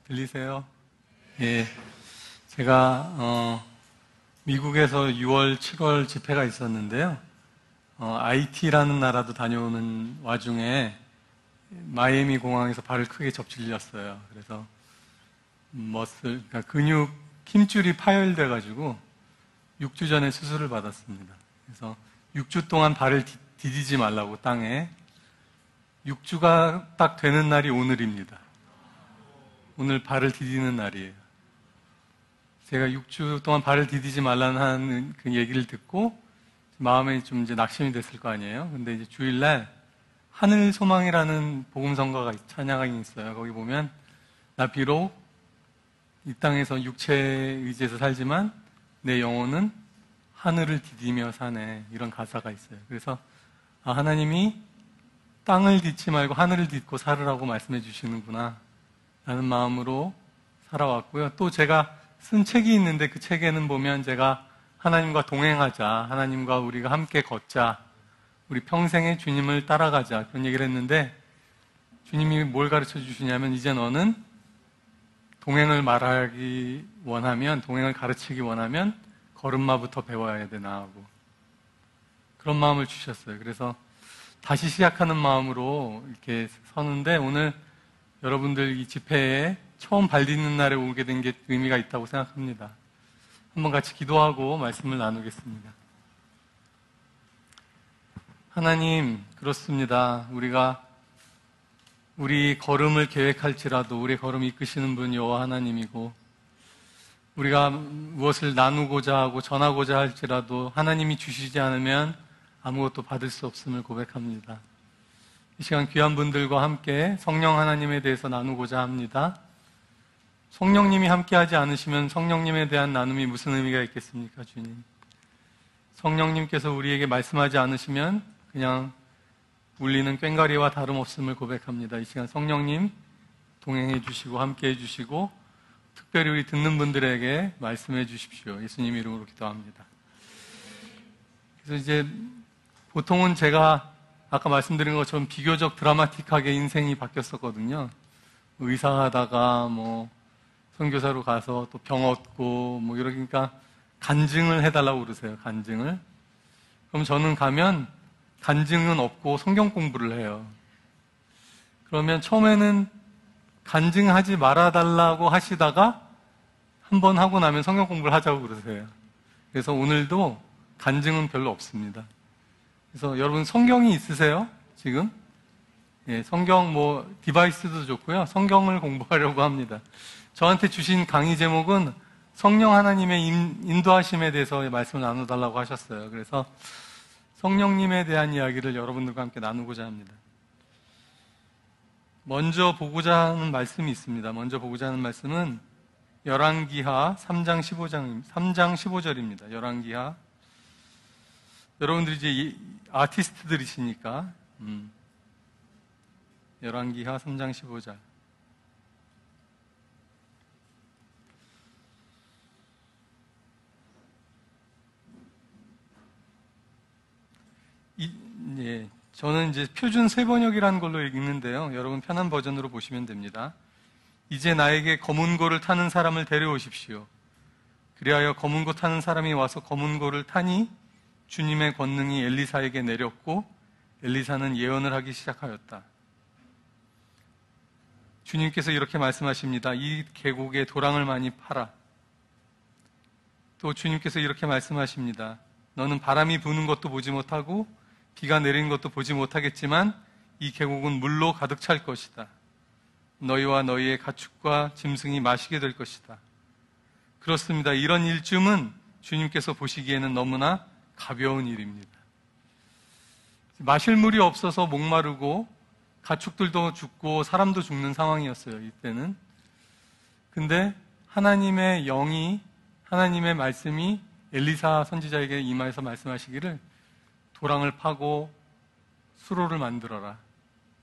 들리세요? 예. 제가, 미국에서 6월, 7월 집회가 있었는데요. IT라는 나라도 다녀오는 와중에 마이애미 공항에서 발을 크게 접질렸어요. 그래서 그러니까 근육 힘줄이 파열돼가지고 6주 전에 수술을 받았습니다. 그래서 6주 동안 발을 디디지 말라고 땅에 6주가 딱 되는 날이 오늘입니다. 오늘 발을 디디는 날이에요. 제가 6주 동안 발을 디디지 말라는 그 얘기를 듣고 마음에 좀 이제 낙심이 됐을 거 아니에요. 근데 이제 주일날 하늘 소망이라는 복음성가가 찬양이 있어요. 거기 보면 나 비록 이 땅에서 육체에 의지해서 살지만 내 영혼은 하늘을 디디며 사네. 이런 가사가 있어요. 그래서 하나님이 땅을 딛지 말고 하늘을 딛고 살으라고 말씀해 주시는구나 라는 마음으로 살아왔고요. 또 제가 쓴 책이 있는데 그 책에는 보면 제가 하나님과 동행하자, 하나님과 우리가 함께 걷자, 우리 평생에 주님을 따라가자 그런 얘기를 했는데 주님이 뭘 가르쳐 주시냐면 이제 너는 동행을 말하기 원하면, 동행을 가르치기 원하면 걸음마부터 배워야 되나 하고 그런 마음을 주셨어요. 그래서 다시 시작하는 마음으로 이렇게 서는데 오늘 여러분들 이 집회에 처음 발 딛는 날에 오게 된 게 의미가 있다고 생각합니다. 한번 같이 기도하고 말씀을 나누겠습니다. 하나님, 그렇습니다. 우리가 우리 걸음을 계획할지라도 우리 걸음 이끄시는 분 여호와 하나님이고 우리가 무엇을 나누고자 하고 전하고자 할지라도 하나님이 주시지 않으면 아무것도 받을 수 없음을 고백합니다. 이 시간 귀한 분들과 함께 성령 하나님에 대해서 나누고자 합니다. 성령님이 함께하지 않으시면 성령님에 대한 나눔이 무슨 의미가 있겠습니까, 주님? 성령님께서 우리에게 말씀하지 않으시면 그냥 울리는 꽹과리와 다름없음을 고백합니다. 이 시간 성령님 동행해 주시고 함께해 주시고 특별히 우리 듣는 분들에게 말씀해 주십시오. 예수님 이름으로 기도합니다. 그래서 이제 보통은 제가 아까 말씀드린 것처럼 비교적 드라마틱하게 인생이 바뀌었었거든요. 의사하다가 선교사로 가서 또 병 얻고 이러니까 간증을 해달라고 그러세요. 간증을. 그럼 저는 가면 간증은 없고 성경 공부를 해요. 그러면 처음에는 간증하지 말아달라고 하시다가 한번 하고 나면 성경 공부를 하자고 그러세요. 그래서 오늘도 간증은 별로 없습니다. 그래서 여러분 성경이 있으세요? 지금? 예, 성경 디바이스도 좋고요. 성경을 공부하려고 합니다. 저한테 주신 강의 제목은 성령 하나님의 인도하심에 대해서 말씀을 나눠달라고 하셨어요. 그래서 성령님에 대한 이야기를 여러분들과 함께 나누고자 합니다. 먼저 보고자 하는 말씀이 있습니다. 먼저 보고자 하는 말씀은 열왕기하 3장 15절입니다. 열왕기하. 여러분들이 이제 아티스트들이시니까 열왕기하 3장 15절. 저는 이제 표준 세번역이라는 걸로 읽는데요. 여러분 편한 버전으로 보시면 됩니다. 이제 나에게 검은 고를 타는 사람을 데려오십시오. 그리하여 검은 고 타는 사람이 와서 검은 고를 타니 주님의 권능이 엘리사에게 내렸고 엘리사는 예언을 하기 시작하였다. 주님께서 이렇게 말씀하십니다. 이 계곡에 도랑을 많이 파라. 또 주님께서 이렇게 말씀하십니다. 너는 바람이 부는 것도 보지 못하고 비가 내리는 것도 보지 못하겠지만 이 계곡은 물로 가득 찰 것이다. 너희와 너희의 가축과 짐승이 마시게 될 것이다. 그렇습니다. 이런 일쯤은 주님께서 보시기에는 너무나 가벼운 일입니다. 마실 물이 없어서 목마르고 가축들도 죽고 사람도 죽는 상황이었어요. 이때는. 근데 하나님의 영이, 하나님의 말씀이 엘리사 선지자에게 임하여서 말씀하시기를 도랑을 파고 수로를 만들어라.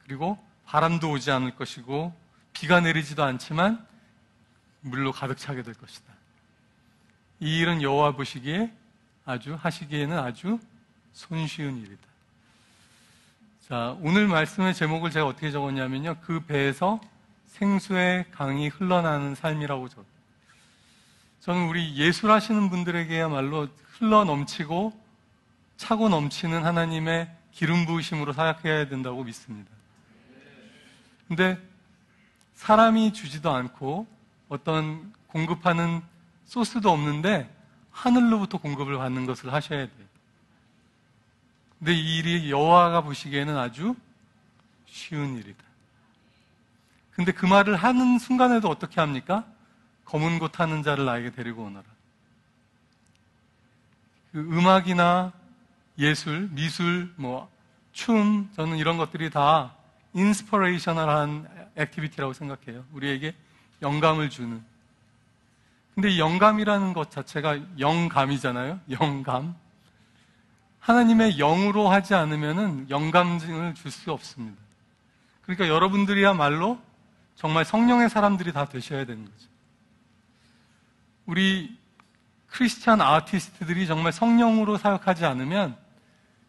그리고 바람도 오지 않을 것이고 비가 내리지도 않지만 물로 가득 차게 될 것이다. 이 일은 여호와 보시기에 하시기에는 아주 손쉬운 일이다. 자, 오늘 말씀의 제목을 제가 어떻게 적었냐면요. 그 배에서 생수의 강이 흘러나는 삶이라고 저는 우리 예술하시는 분들에게야말로 흘러 넘치고 차고 넘치는 하나님의 기름 부으심으로 사역해야 된다고 믿습니다. 근데 사람이 주지도 않고 어떤 공급하는 소스도 없는데 하늘로부터 공급을 받는 것을 하셔야 돼요. 근데 이 일이 여호와가 보시기에는 아주 쉬운 일이다. 근데 그 말을 하는 순간에도 어떻게 합니까? 검은 고 타는 자를 나에게 데리고 오너라. 그 음악이나 예술, 미술, 춤, 저는 이런 것들이 다 인스퍼레이셔널한 액티비티라고 생각해요. 우리에게 영감을 주는. 근데 이 영감이라는 것 자체가 영감이잖아요. 영감. 하나님의 영으로 하지 않으면은 영감을 줄 수 없습니다. 그러니까 여러분들이야말로 정말 성령의 사람들이 다 되셔야 되는 거죠. 우리 크리스찬 아티스트들이 정말 성령으로 사역하지 않으면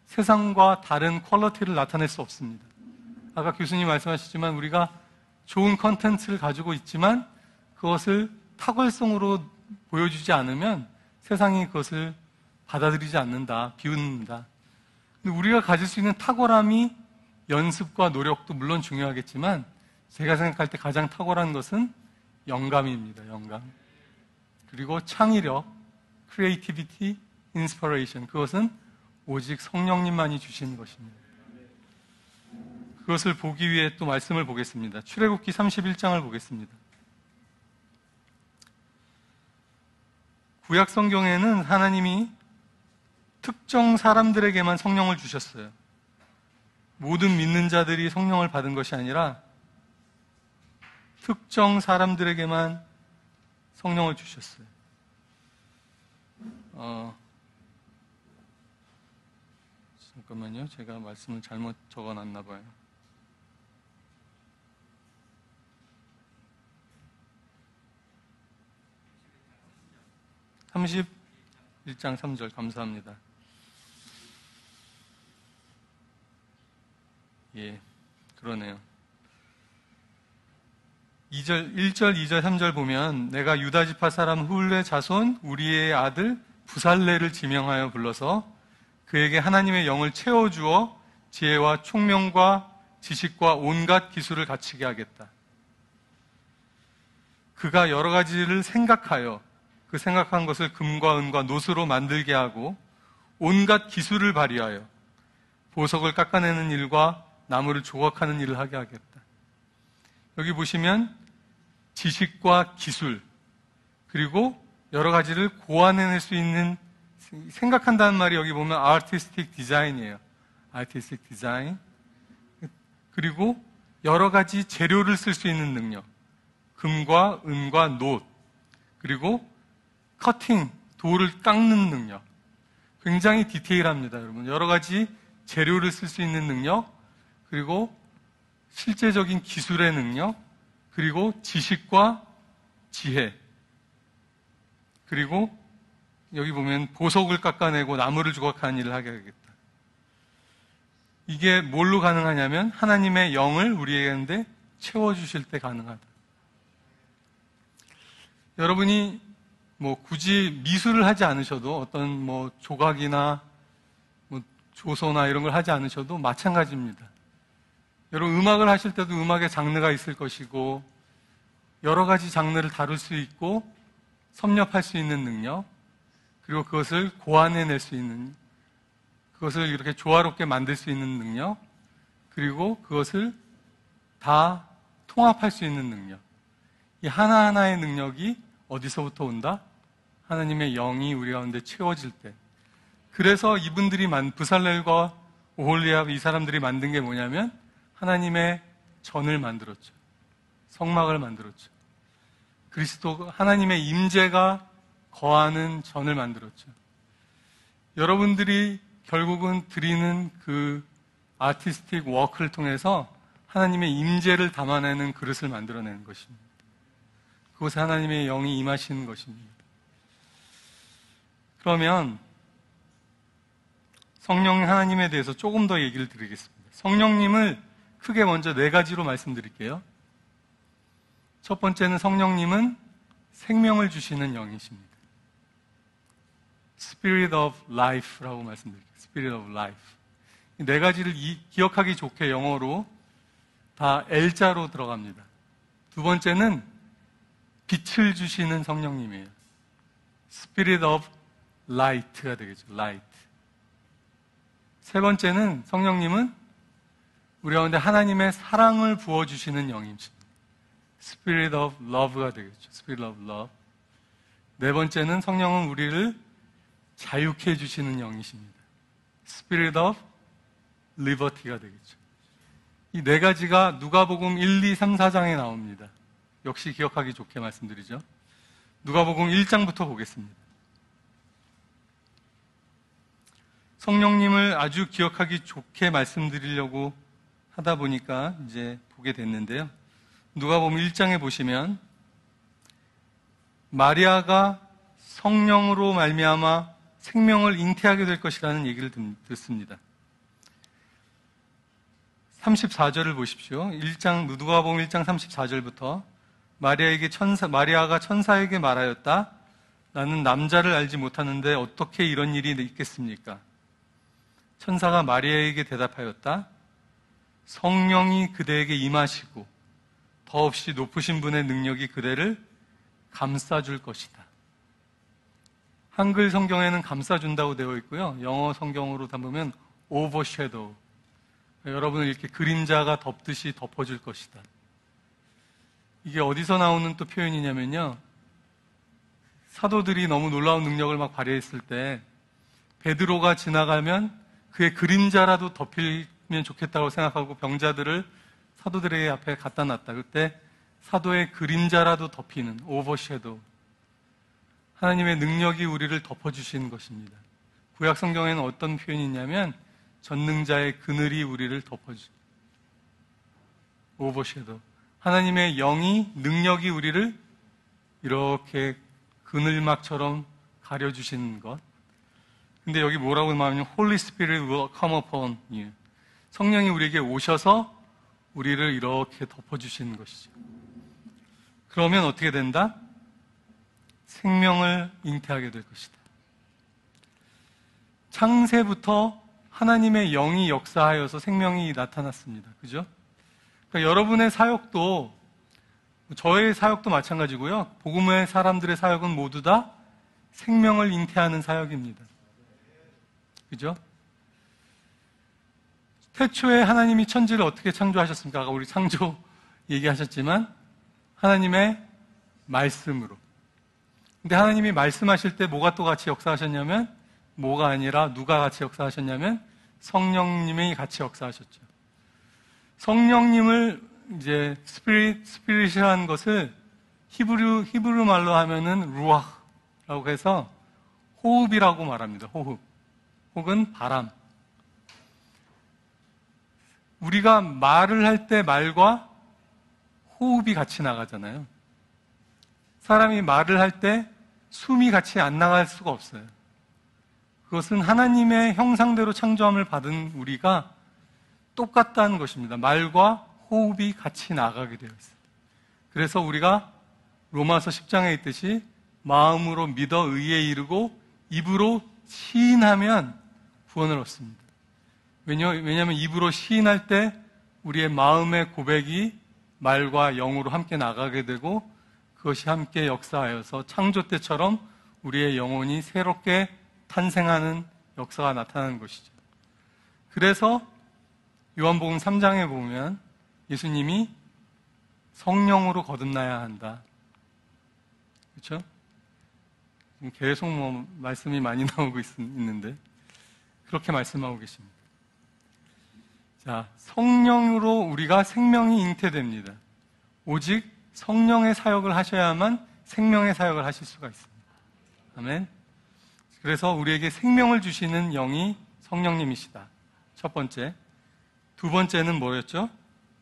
세상과 다른 퀄리티를 나타낼 수 없습니다. 아까 교수님 말씀하셨지만 우리가 좋은 컨텐츠를 가지고 있지만 그것을 탁월성으로 보여주지 않으면 세상이 그것을 받아들이지 않는다, 비웃는다. 근데 우리가 가질 수 있는 탁월함이 연습과 노력도 물론 중요하겠지만 제가 생각할 때 가장 탁월한 것은 영감입니다. 영감. 그리고 창의력, creativity, inspiration. 그것은 오직 성령님만이 주시는 것입니다. 그것을 보기 위해 또 말씀을 보겠습니다. 출애굽기 31장을 보겠습니다. 구약 성경에는 하나님이 특정 사람들에게만 성령을 주셨어요. 모든 믿는 자들이 성령을 받은 것이 아니라 특정 사람들에게만 성령을 주셨어요. 잠깐만요. 제가 말씀을 잘못 적어놨나 봐요. 31장 3절 감사합니다. 예, 그러네요. 1절, 2절, 3절 보면 내가 유다지파 사람 훌의 자손 우리의 아들 부살레를 지명하여 불러서 그에게 하나님의 영을 채워주어 지혜와 총명과 지식과 온갖 기술을 갖추게 하겠다. 그가 여러 가지를 생각하여 그 생각한 것을 금과 은과 노스로 만들게 하고 온갖 기술을 발휘하여 보석을 깎아내는 일과 나무를 조각하는 일을 하게 하겠다. 여기 보시면 지식과 기술 그리고 여러 가지를 고안해낼 수 있는 생각한다는 말이 여기 보면 artistic design이에요. artistic design. 그리고 여러 가지 재료를 쓸 수 있는 능력. 금과 은과 놋. 그리고 커팅, 돌을 깎는 능력. 굉장히 디테일합니다, 여러분. 여러 가지 재료를 쓸 수 있는 능력. 그리고 실제적인 기술의 능력. 그리고 지식과 지혜. 그리고 여기 보면 보석을 깎아내고 나무를 조각하는 일을 하게 하겠다. 이게 뭘로 가능하냐면 하나님의 영을 우리에게 채워주실 때 가능하다. 여러분이 굳이 미술을 하지 않으셔도 어떤 조각이나 조소나 이런 걸 하지 않으셔도 마찬가지입니다. 여러분 음악을 하실 때도 음악의 장르가 있을 것이고 여러 가지 장르를 다룰 수 있고 섭렵할 수 있는 능력 그리고 그것을 고안해낼 수 있는 그것을 이렇게 조화롭게 만들 수 있는 능력 그리고 그것을 다 통합할 수 있는 능력 이 하나하나의 능력이 어디서부터 온다? 하나님의 영이 우리 가운데 채워질 때 그래서 이분들이 부살렐과 오홀리압 이 사람들이 만든 게 뭐냐면 하나님의 전을 만들었죠. 성막을 만들었죠. 그리스도 하나님의 임재가 거하는 전을 만들었죠. 여러분들이 결국은 드리는 그 아티스틱 워크를 통해서 하나님의 임재를 담아내는 그릇을 만들어내는 것입니다. 그곳에 하나님의 영이 임하시는 것입니다. 그러면 성령 하나님에 대해서 조금 더 얘기를 드리겠습니다. 성령님을 크게 먼저 4가지로 말씀드릴게요. 첫 번째는 성령님은 생명을 주시는 영이십니다. Spirit of Life라고 말씀드릴게요. Spirit of Life. 이 네 가지를 기억하기 좋게 영어로 다 L자로 들어갑니다. 두 번째는 빛을 주시는 성령님이에요. Spirit of Light가 되겠죠. Light. 세 번째는 성령님은 우리 가운데 하나님의 사랑을 부어주시는 영이십니다. Spirit of Love가 되겠죠. Spirit of Love. 네 번째는 성령은 우리를 자유케 해주시는 영이십니다. Spirit of Liberty가 되겠죠. 이 네 가지가 누가복음 1, 2, 3, 4장에 나옵니다. 역시 기억하기 좋게 말씀드리죠. 누가복음 1장부터 보겠습니다. 성령님을 아주 기억하기 좋게 말씀드리려고 하다 보니까 이제 보게 됐는데요. 누가복음 1장에 보시면 마리아가 성령으로 말미암아 생명을 잉태하게 될 것이라는 얘기를 듣습니다. 34절을 보십시오. 누가복음 1장 34절부터 마리아가 천사에게 말하였다. 나는 남자를 알지 못하는데 어떻게 이런 일이 있겠습니까? 천사가 마리아에게 대답하였다. 성령이 그대에게 임하시고 더없이 높으신 분의 능력이 그대를 감싸줄 것이다. 한글 성경에는 감싸준다고 되어 있고요. 영어 성경으로 담으면 overshadow. 여러분을 이렇게 그림자가 덮듯이 덮어줄 것이다. 이게 어디서 나오는 또 표현이냐면요. 사도들이 너무 놀라운 능력을 막 발휘했을 때 베드로가 지나가면 그의 그림자라도 덮이면 좋겠다고 생각하고 병자들을 사도들의 앞에 갖다 놨다. 그때 사도의 그림자라도 덮이는 overshadow. 하나님의 능력이 우리를 덮어주시는 것입니다. 구약 성경에는 어떤 표현이 있냐면 전능자의 그늘이 우리를 덮어주죠. overshadow. 하나님의 영이, 능력이 우리를 이렇게 그늘막처럼 가려주시는 것. 근데 여기 뭐라고 말하냐면 Holy Spirit will come upon you. 성령이 우리에게 오셔서 우리를 이렇게 덮어주시는 것이죠. 그러면 어떻게 된다? 생명을 잉태하게 될 것이다. 창세부터 하나님의 영이 역사하여서 생명이 나타났습니다. 그죠? 그러니까 여러분의 사역도, 저의 사역도 마찬가지고요. 복음의 사람들의 사역은 모두 다 생명을 잉태하는 사역입니다. 그죠? 태초에 하나님이 천지를 어떻게 창조하셨습니까? 아까 우리 창조 얘기하셨지만 하나님의 말씀으로. 근데 하나님이 말씀하실 때 뭐가 또 같이 역사하셨냐면 뭐가 아니라 누가 같이 역사하셨냐면 성령님이 같이 역사하셨죠. 성령님을 이제 스피릿이라는 것을 히브리 말로 하면은 루아라고 해서 호흡이라고 말합니다. 호흡. 혹은 바람. 우리가 말을 할 때 말과 호흡이 같이 나가잖아요. 사람이 말을 할 때 숨이 같이 안 나갈 수가 없어요. 그것은 하나님의 형상대로 창조함을 받은 우리가 똑같다는 것입니다. 말과 호흡이 같이 나가게 되어 있어요. 그래서 우리가 로마서 10장에 있듯이 마음으로 믿어 의에 이르고 입으로 시인하면 구원을 얻습니다. 왜냐하면 입으로 시인할 때 우리의 마음의 고백이 말과 영으로 함께 나가게 되고 그것이 함께 역사하여서 창조 때처럼 우리의 영혼이 새롭게 탄생하는 역사가 나타나는 것이죠. 그래서 요한복음 3장에 보면 예수님이 성령으로 거듭나야 한다. 그렇죠? 계속 말씀이 많이 나오고 있는데 그렇게 말씀하고 계십니다. 자, 성령으로 우리가 생명이 잉태됩니다. 오직 성령의 사역을 하셔야만 생명의 사역을 하실 수가 있습니다. 아멘. 그래서 우리에게 생명을 주시는 영이 성령님이시다. 첫 번째. 두 번째는 뭐였죠?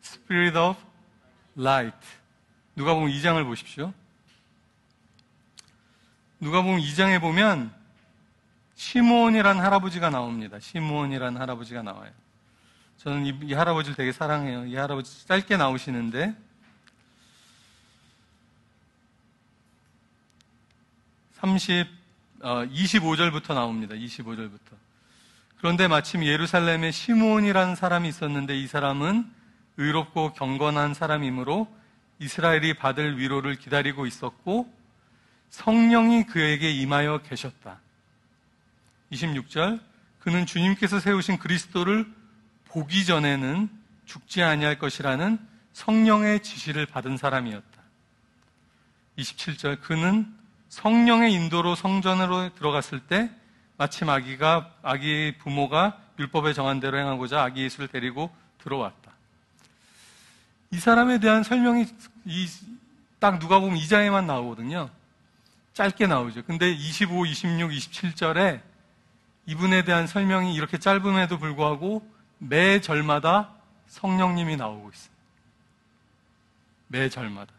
Spirit of Light. 누가복음 2장을 보십시오. 누가복음 2장에 보면 시므온이라는 할아버지가 나옵니다. 시므온이라는 할아버지가 나와요. 저는 이 할아버지를 되게 사랑해요. 이 할아버지 짧게 나오시는데 25절부터 나옵니다. 25절부터. 그런데 마침 예루살렘에 시므온이라는 사람이 있었는데 이 사람은 의롭고 경건한 사람이므로 이스라엘이 받을 위로를 기다리고 있었고 성령이 그에게 임하여 계셨다. 26절. 그는 주님께서 세우신 그리스도를 보기 전에는 죽지 아니할 것이라는 성령의 지시를 받은 사람이었다. 27절. 그는 성령의 인도로 성전으로 들어갔을 때 마침 아기의 부모가 율법에 정한 대로 행하고자 아기 예수를 데리고 들어왔다. 이 사람에 대한 설명이 딱 누가복음 2장에만 나오거든요. 짧게 나오죠. 근데 25, 26, 27절에 이분에 대한 설명이 이렇게 짧음에도 불구하고 매 절마다 성령님이 나오고 있습니다. 매 절마다.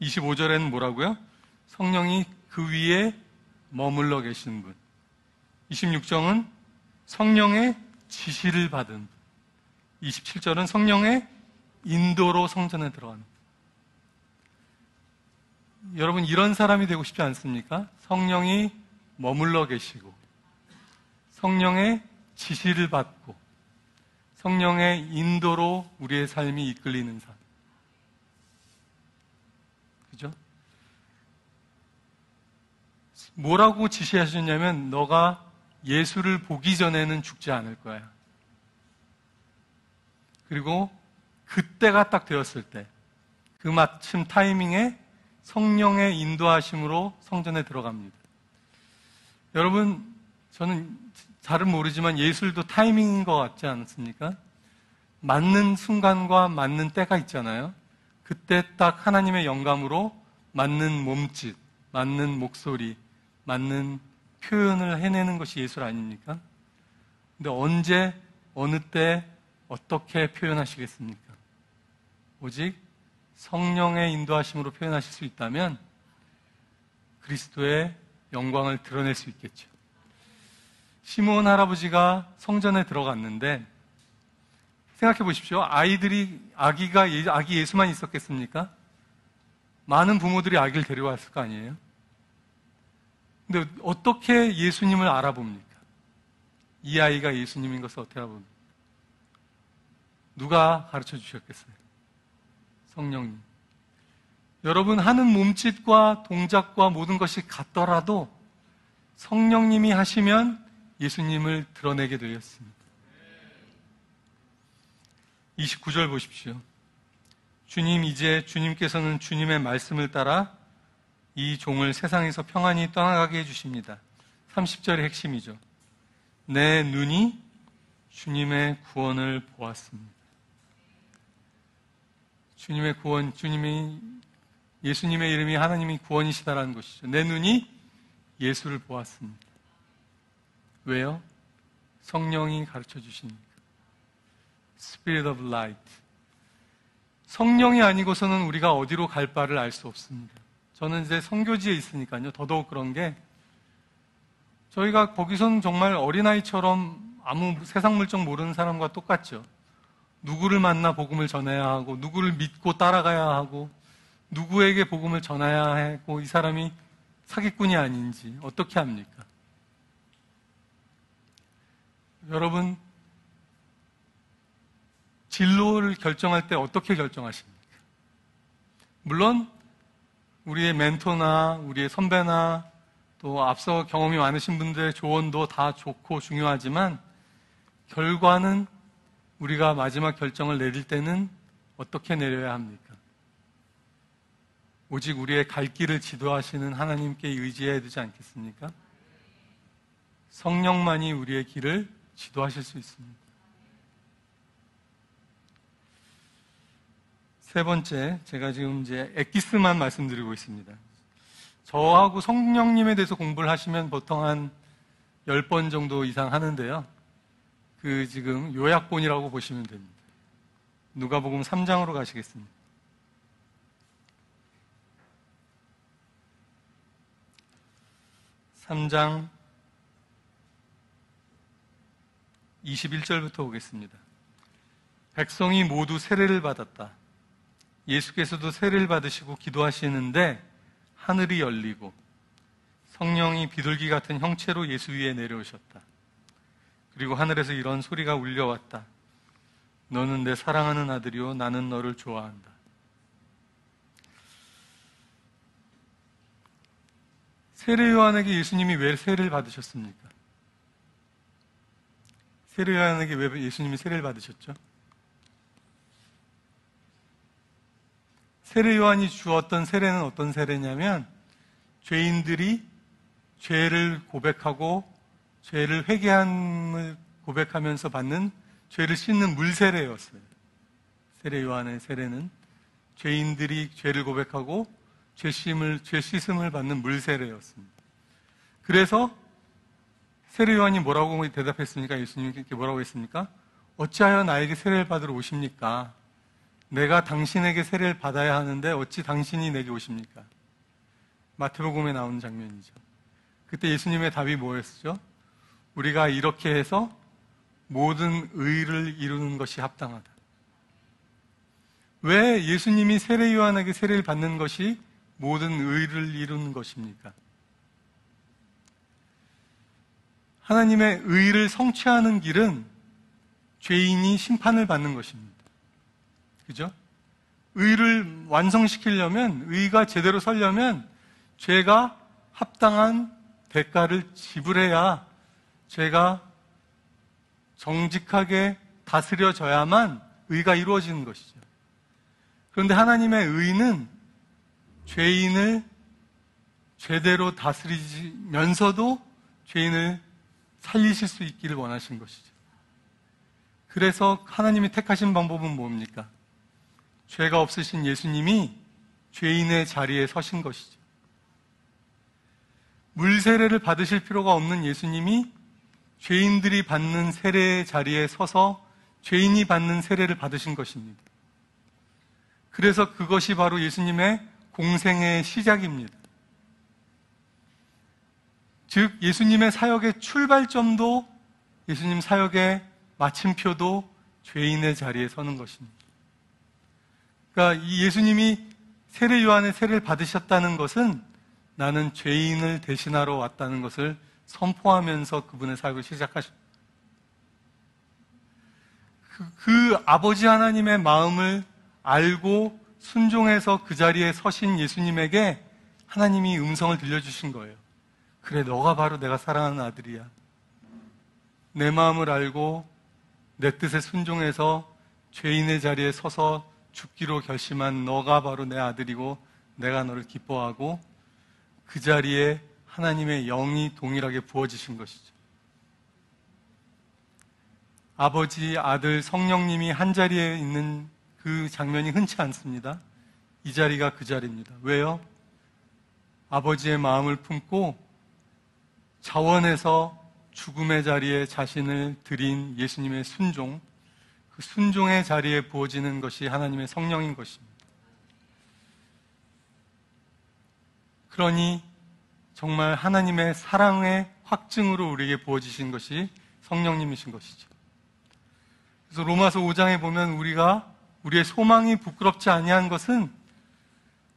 25절에는 뭐라고요? 성령이 그 위에 머물러 계신 분. 26절은 성령의 지시를 받은 분. 27절은 성령의 인도로 성전에 들어가는 분. 여러분 이런 사람이 되고 싶지 않습니까? 성령이 머물러 계시고 성령의 지시를 받고 성령의 인도로 우리의 삶이 이끌리는 삶. 그죠? 뭐라고 지시하셨냐면 너가 예수를 보기 전에는 죽지 않을 거야. 그리고 그때가 딱 되었을 때 그 마침 타이밍에 성령의 인도하심으로 성전에 들어갑니다. 여러분 저는 잘은 모르지만 예술도 타이밍인 것 같지 않습니까? 맞는 순간과 맞는 때가 있잖아요. 그때 딱 하나님의 영감으로 맞는 몸짓, 맞는 목소리, 맞는 표현을 해내는 것이 예술 아닙니까? 근데 언제, 어느 때, 어떻게 표현하시겠습니까? 오직 성령의 인도하심으로 표현하실 수 있다면 그리스도의 영광을 드러낼 수 있겠죠. 시므온 할아버지가 성전에 들어갔는데 생각해 보십시오. 아기 예수만 있었겠습니까? 많은 부모들이 아기를 데려왔을 거 아니에요? 근데 어떻게 예수님을 알아봅니까? 이 아이가 예수님인 것을 어떻게 알아봅니까? 누가 가르쳐 주셨겠어요? 성령님. 여러분 하는 몸짓과 동작과 모든 것이 같더라도 성령님이 하시면 예수님을 드러내게 되었습니다. 29절 보십시오. 주님께서는 주님의 말씀을 따라 이 종을 세상에서 평안히 떠나가게 해주십니다. 30절의 핵심이죠. 내 눈이 주님의 구원을 보았습니다. 주님의 구원, 예수님의 이름이 하나님이 구원이시다라는 것이죠. 내 눈이 예수를 보았습니다. 왜요? 성령이 가르쳐 주시니까. Spirit of Light. 성령이 아니고서는 우리가 어디로 갈 바를 알 수 없습니다. 저는 이제 선교지에 있으니까요. 더더욱 그런 게 저희가 거기서는 정말 어린아이처럼 아무 세상 물정 모르는 사람과 똑같죠. 누구를 만나 복음을 전해야 하고 누구를 믿고 따라가야 하고 누구에게 복음을 전해야 하고 이 사람이 사기꾼이 아닌지 어떻게 합니까? 여러분 진로를 결정할 때 어떻게 결정하십니까? 물론 우리의 멘토나 우리의 선배나 또 앞서 경험이 많으신 분들의 조언도 다 좋고 중요하지만 결과는 우리가 마지막 결정을 내릴 때는 어떻게 내려야 합니까? 오직 우리의 갈 길을 지도하시는 하나님께 의지해야 되지 않겠습니까? 성령만이 우리의 길을 지도하실 수 있습니다. 세 번째, 제가 지금 이제 엑기스만 말씀드리고 있습니다. 저하고 성령님에 대해서 공부를 하시면 보통 한 10번 정도 이상 하는데요. 지금 요약본이라고 보시면 됩니다. 누가복음 3장으로 가시겠습니다. (3장) 21절부터 보겠습니다. 백성이 모두 세례를 받았다. 예수께서도 세례를 받으시고 기도하시는데 하늘이 열리고 성령이 비둘기 같은 형체로 예수 위에 내려오셨다. 그리고 하늘에서 이런 소리가 울려왔다. 너는 내 사랑하는 아들이요 나는 너를 좋아한다. 세례 요한에게 예수님이 왜 세례를 받으셨습니까? 세례 요한에게 왜 예수님이 세례를 받으셨죠? 세례 요한이 주었던 세례는 어떤 세례냐면 죄인들이 죄를 고백하고 죄를 회개함을 고백하면서 받는 죄를 씻는 물 세례였어요. 세례 요한의 세례는 죄인들이 죄를 고백하고 죄 씻음을 받는 물 세례였습니다. 그래서 세례 요한이 뭐라고 대답했습니까? 예수님께 뭐라고 했습니까? 어찌하여 나에게 세례를 받으러 오십니까? 내가 당신에게 세례를 받아야 하는데 어찌 당신이 내게 오십니까? 마태복음에 나오는 장면이죠. 그때 예수님의 답이 뭐였죠? 우리가 이렇게 해서 모든 의를 이루는 것이 합당하다. 왜 예수님이 세례 요한에게 세례를 받는 것이 모든 의를 이루는 것입니까? 하나님의 의를 성취하는 길은 죄인이 심판을 받는 것입니다. 그죠? 의를 완성시키려면, 의가 제대로 서려면 죄가 합당한 대가를 지불해야 죄가 정직하게 다스려져야만 의가 이루어지는 것이죠. 그런데 하나님의 의는 죄인을 제대로 다스리면서도 죄인을 살리실 수 있기를 원하신 것이죠. 그래서 하나님이 택하신 방법은 뭡니까? 죄가 없으신 예수님이 죄인의 자리에 서신 것이죠. 물 세례를 받으실 필요가 없는 예수님이 죄인들이 받는 세례의 자리에 서서 죄인이 받는 세례를 받으신 것입니다. 그래서 그것이 바로 예수님의 공생의 시작입니다. 즉 예수님의 사역의 출발점도 예수님 사역의 마침표도 죄인의 자리에 서는 것입니다. 그러니까 이 예수님이 세례 요한의 세례를 받으셨다는 것은 나는 죄인을 대신하러 왔다는 것을 선포하면서 그분의 사역을 시작하셨습니다. 그 아버지 하나님의 마음을 알고 순종해서 그 자리에 서신 예수님에게 하나님이 음성을 들려주신 거예요. 그래, 너가 바로 내가 사랑하는 아들이야. 내 마음을 알고 내 뜻에 순종해서 죄인의 자리에 서서 죽기로 결심한 너가 바로 내 아들이고 내가 너를 기뻐하고 그 자리에 하나님의 영이 동일하게 부어지신 것이죠. 아버지, 아들, 성령님이 한 자리에 있는 그 장면이 흔치 않습니다. 이 자리가 그 자리입니다. 왜요? 아버지의 마음을 품고 자원해서 죽음의 자리에 자신을 드린 예수님의 순종, 그 순종의 자리에 부어지는 것이 하나님의 성령인 것입니다. 그러니 정말 하나님의 사랑의 확증으로 우리에게 부어지신 것이 성령님이신 것이죠. 그래서 로마서 5장에 보면 우리의 소망이 부끄럽지 아니한 것은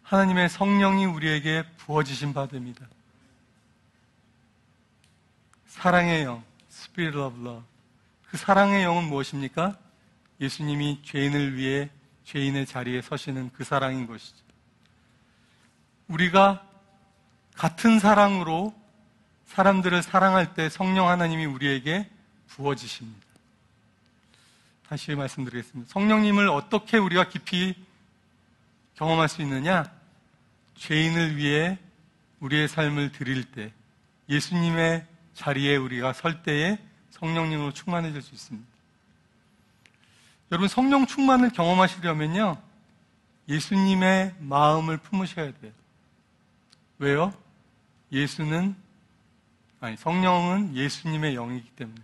하나님의 성령이 우리에게 부어지신 바 됩니다. 사랑의 영, Spirit of Love. 그 사랑의 영은 무엇입니까? 예수님이 죄인을 위해 죄인의 자리에 서시는 그 사랑인 것이죠. 우리가 같은 사랑으로 사람들을 사랑할 때 성령 하나님이 우리에게 부어지십니다. 다시 말씀드리겠습니다. 성령님을 어떻게 우리가 깊이 경험할 수 있느냐? 죄인을 위해 우리의 삶을 드릴 때, 예수님의 자리에 우리가 설 때에 성령님으로 충만해질 수 있습니다. 여러분, 성령 충만을 경험하시려면요, 예수님의 마음을 품으셔야 돼요. 왜요? 성령은 예수님의 영이기 때문에.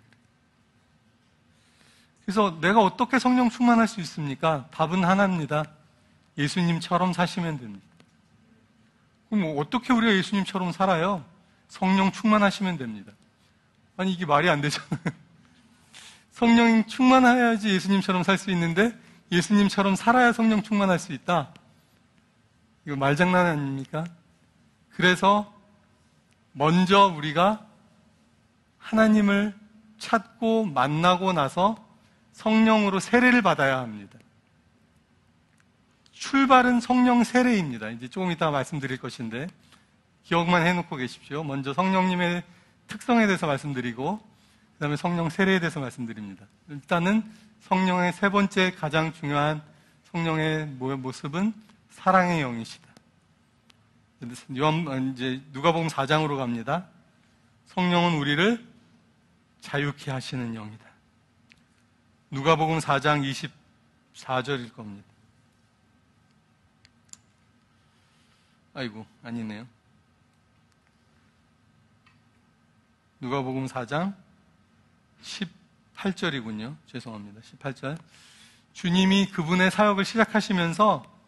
그래서 내가 어떻게 성령 충만할 수 있습니까? 답은 하나입니다. 예수님처럼 사시면 됩니다. 그럼 어떻게 우리가 예수님처럼 살아요? 성령 충만하시면 됩니다. 아니, 이게 말이 안 되잖아요. 성령 충만해야지 예수님처럼 살 수 있는데 예수님처럼 살아야 성령 충만할 수 있다. 이거 말장난 아닙니까? 그래서 먼저 우리가 하나님을 찾고 만나고 나서 성령으로 세례를 받아야 합니다. 출발은 성령 세례입니다. 이제 조금 이따 말씀드릴 것인데 기억만 해놓고 계십시오. 먼저 성령님의 특성에 대해서 말씀드리고 그 다음에 성령 세례에 대해서 말씀드립니다. 일단은 성령의 세 번째 가장 중요한 성령의 모습은 사랑의 영이시다. 이제 누가복음 4장으로 갑니다. 성령은 우리를 자유케 하시는 영이다. 누가복음 4장 24절일 겁니다. 아이고, 아니네요. 누가복음 4장 18절이군요. 죄송합니다. 18절. 주님이 그분의 사역을 시작하시면서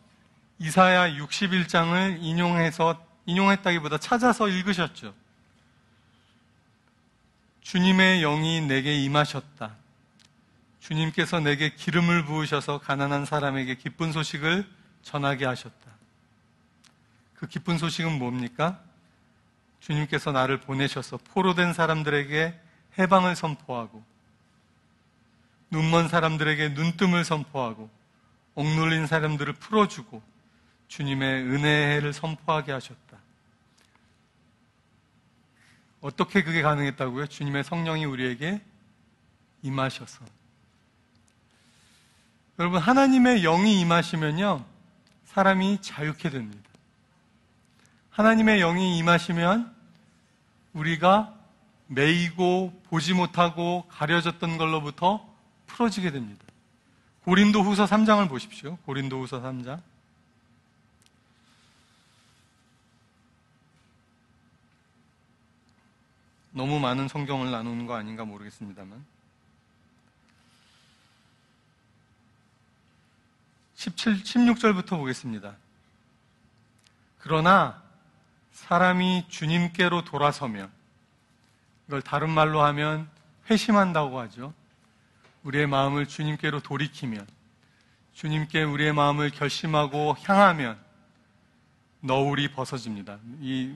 이사야 61장을 인용했다기보다 찾아서 읽으셨죠. 주님의 영이 내게 임하셨다. 주님께서 내게 기름을 부으셔서 가난한 사람에게 기쁜 소식을 전하게 하셨다. 그 기쁜 소식은 뭡니까? 주님께서 나를 보내셔서 포로된 사람들에게 해방을 선포하고 눈먼 사람들에게 눈뜸을 선포하고 억눌린 사람들을 풀어주고 주님의 은혜의 해를 선포하게 하셨다. 어떻게 그게 가능했다고요? 주님의 성령이 우리에게 임하셔서. 여러분, 하나님의 영이 임하시면요, 사람이 자유케 됩니다. 하나님의 영이 임하시면 우리가 매이고 보지 못하고 가려졌던 걸로부터 풀어지게 됩니다. 고린도후서 3장을 보십시오. 고린도후서 3장. 너무 많은 성경을 나누는 거 아닌가 모르겠습니다만 16절부터 보겠습니다. 그러나 사람이 주님께로 돌아서면, 이걸 다른 말로 하면 회심한다고 하죠. 우리의 마음을 주님께로 돌이키면, 주님께 우리의 마음을 결심하고 향하면 너울이 벗어집니다.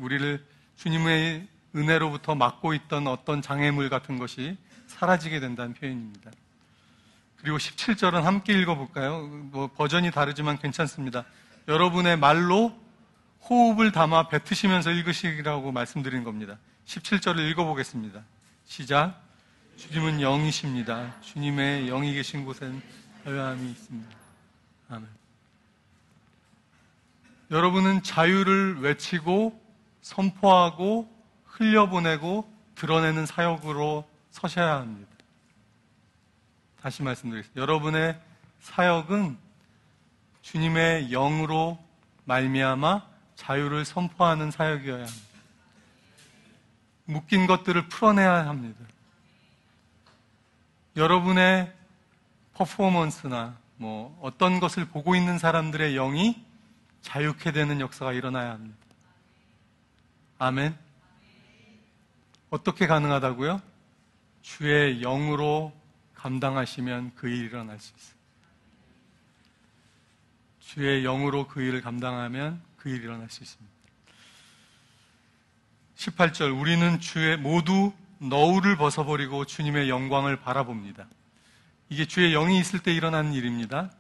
우리를 주님의 은혜로부터 막고 있던 어떤 장애물 같은 것이 사라지게 된다는 표현입니다. 그리고 17절은 함께 읽어볼까요? 버전이 다르지만 괜찮습니다. 여러분의 말로 호흡을 담아 뱉으시면서 읽으시라고 말씀드린 겁니다. 17절을 읽어보겠습니다. 시작. 주님은 영이십니다. 주님의 영이 계신 곳엔 자유함이 있습니다. 아멘. 여러분은 자유를 외치고 선포하고 흘려보내고 드러내는 사역으로 서셔야 합니다. 다시 말씀드리겠습니다. 여러분의 사역은 주님의 영으로 말미암아 자유를 선포하는 사역이어야 합니다. 묶인 것들을 풀어내야 합니다. 여러분의 퍼포먼스나 어떤 것을 보고 있는 사람들의 영이 자유케 되는 역사가 일어나야 합니다. 아멘. 어떻게 가능하다고요? 주의 영으로 감당하시면 그 일이 일어날 수 있어요. 주의 영으로 그 일을 감당하면 그 일이 일어날 수 있습니다. 18절, 우리는 모두 너울을 벗어버리고 주님의 영광을 바라봅니다. 이게 주의 영이 있을 때 일어나는 일입니다.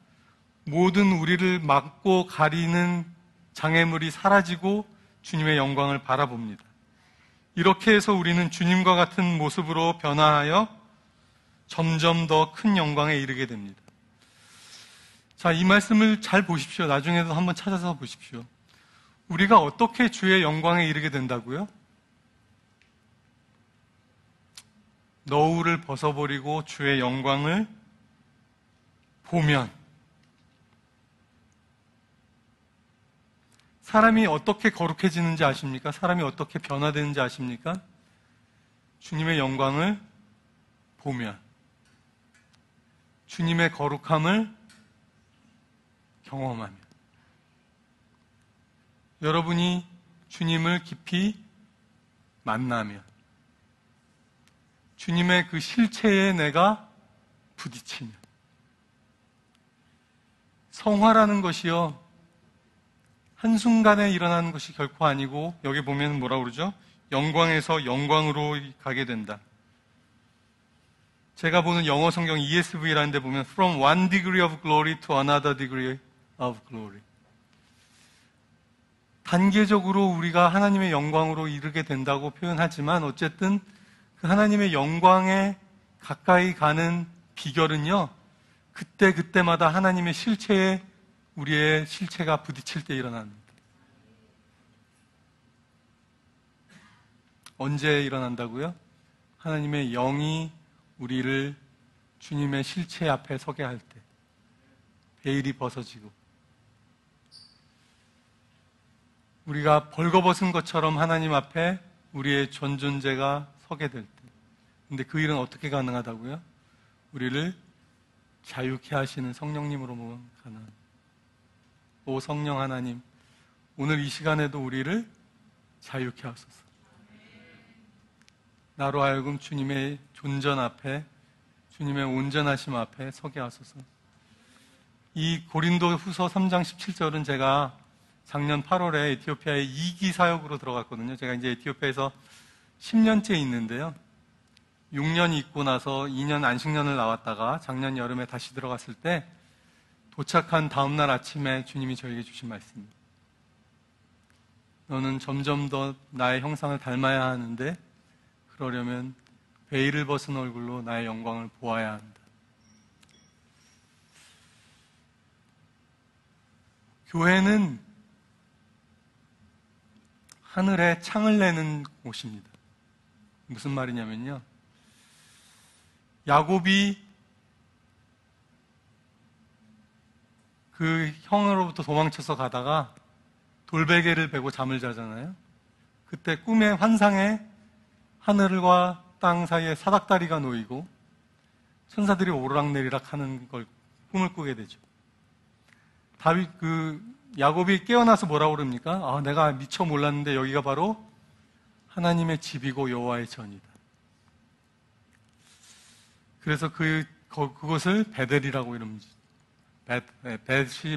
모든 우리를 막고 가리는 장애물이 사라지고 주님의 영광을 바라봅니다. 이렇게 해서 우리는 주님과 같은 모습으로 변화하여 점점 더 큰 영광에 이르게 됩니다. 자, 이 말씀을 잘 보십시오. 나중에도 한번 찾아서 보십시오. 우리가 어떻게 주의 영광에 이르게 된다고요? 너울을 벗어버리고 주의 영광을 보면, 사람이 어떻게 거룩해지는지 아십니까? 사람이 어떻게 변화되는지 아십니까? 주님의 영광을 보면, 주님의 거룩함을 경험하면, 여러분이 주님을 깊이 만나면, 주님의 그 실체에 내가 부딪히면, 성화라는 것이요, 한순간에 일어나는 것이 결코 아니고, 여기 보면 뭐라고 그러죠? 영광에서 영광으로 가게 된다. 제가 보는 영어 성경 ESV라는 데 보면 From one degree of glory to another degree of glory. 단계적으로 우리가 하나님의 영광으로 이르게 된다고 표현하지만 어쨌든 그 하나님의 영광에 가까이 가는 비결은요, 그때마다 하나님의 실체에 우리의 실체가 부딪힐 때 일어납니다. 언제 일어난다고요? 하나님의 영이 우리를 주님의 실체 앞에 서게 할 때, 베일이 벗어지고 우리가 벌거벗은 것처럼 하나님 앞에 우리의 전 존재가 서게 될 때. 근데 그 일은 어떻게 가능하다고요? 우리를 자유케 하시는 성령님으로만 가능합니다. 오 성령 하나님, 오늘 이 시간에도 우리를 자유케 하소서. 나로 하여금 주님의 존전 앞에, 주님의 온전하심 앞에 서게 하소서. 이 고린도 후서 3장 17절은 제가 작년 8월에 에티오피아에 2기 사역으로 들어갔거든요. 제가 이제 에티오피아에서 10년째 있는데요. 6년 있고 나서 2년 안식년을 나왔다가 작년 여름에 다시 들어갔을 때 도착한 다음날 아침에 주님이 저에게 주신 말씀입니다. 너는 점점 더 나의 형상을 닮아야 하는데 그러려면 베일을 벗은 얼굴로 나의 영광을 보아야 한다. 교회는 하늘에 창을 내는 곳입니다. 무슨 말이냐면요. 야곱이 그 형으로부터 도망쳐서 가다가 돌베개를 베고 잠을 자잖아요. 그때 꿈의 환상에 하늘과 땅 사이에 사닥다리가 놓이고 천사들이 오르락내리락 하는 걸 꿈을 꾸게 되죠. 야곱이 깨어나서 뭐라고 그럽니까? 내가 미처 몰랐는데 여기가 바로 하나님의 집이고 여호와의 전이다. 그래서 그곳을 베델이라고 이름지.